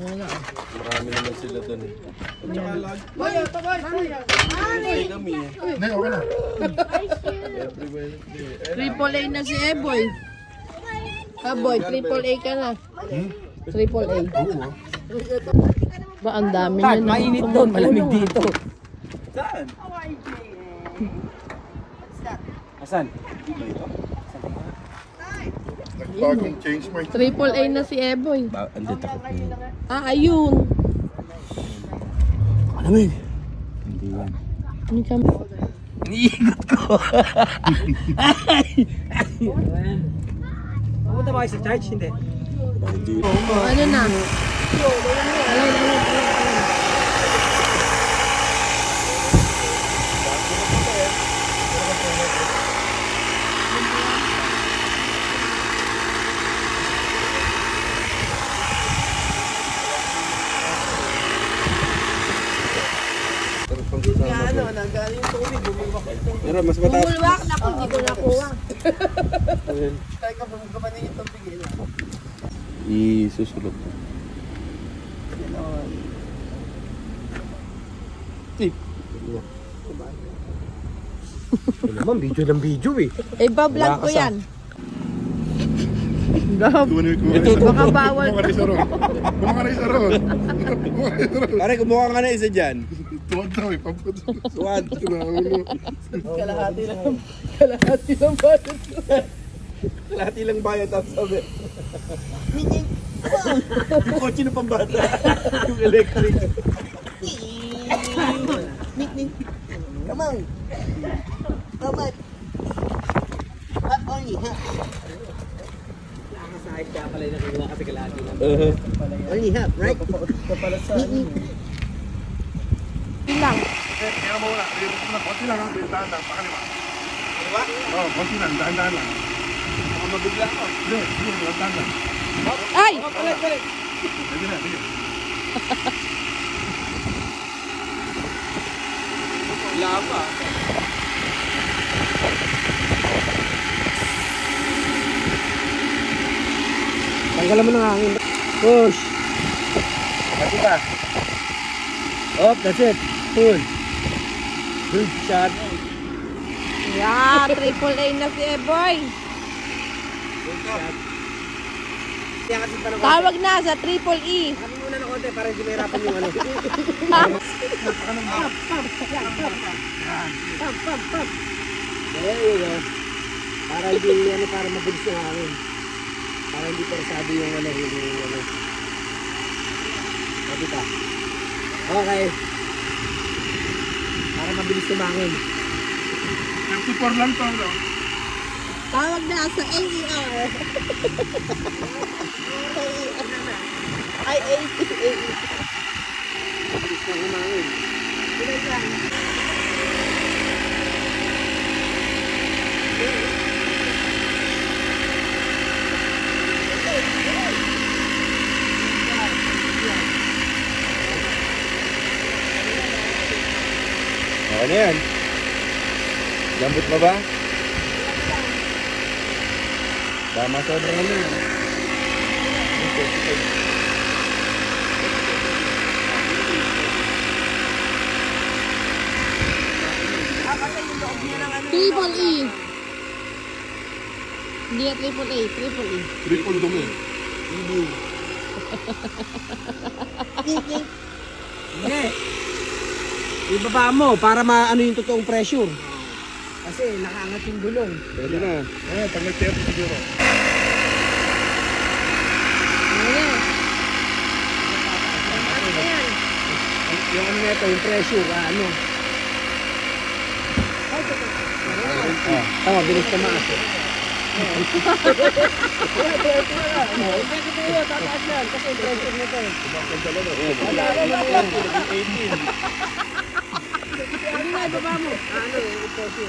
Marami naman sila doon eh. Tsaka lag. Ay kami eh. Hindi, okay na. Every Wednesday. Triple A na si Eboy. Boy, triple A ka na. Triple A. Ba, ang dami na. Mainit doon, malamig dito. Saan? Asan? Nag-bagong change my... Triple A na si Eboy. Andito ako. Ayun. Malamig. Hindi yan. Ano ka? Iniikot ko. Pumunta ba kayo sa church? Hindi. Hindi. Ano na? Pero mas mataas. Bumulwak na kung hindi ko nakuha. Isusulot ko. Naman, video ng video eh. Iba-vlog ko yan. Baka bawal. Kumaka na isa ron. Pare, kumuha nga na isa dyan. Tuwad daw eh, pampot. Suwad. Kalahati lang bayad. Kalahati lang bayad ang sabi. Yung kotse ng pambata. Yung electric. Come on. Come on. What only, ha? Nakakasahit kaya pala yung nakinuha kasi kalahati lang. Only half, right? Ilang. Kaya mo wala. Konti lang ang bintahan lang. Pakaliwa. Pakaliwa? Oo, konti lang. Dahan-dahan lang. Baka mabigla ako. Hindi, dahan-dahan lang. Ay! Balik. Sige na, sige. Lava. Tanggalan mo ng hangin. Push. Pati ba? Up, that's it. Pull. Good shot. Yeah, triple A na si Eboy. Tawag na sa triple E. Kami muna ng konti para hindi mahirapan yung ano. There you go. Para hindi ano, para mabilis yung hangin. Para hindi persado yung ano, yung ano. Pati ka. Okay. Para mabilis yung hangin. 34 lang to, no? Tawag na sa AER. Ay, AER. Mabilis yung hangin. Ilan lang? Okay na yan. Lambot mo ba? Tama sobrang ano yun. Triple E. Hindi na triple A, triple E. Triple dumi. Hindi. Ibaba mo para maano yung totoong pressure. Kasi nakaangat yung gulong. Pwede na. Oo, pag nag-30 siguro. Ayan. Yung ano nito, yung pressure, ano. Tama, bilis ka maas.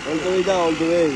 All the way daw, all the way.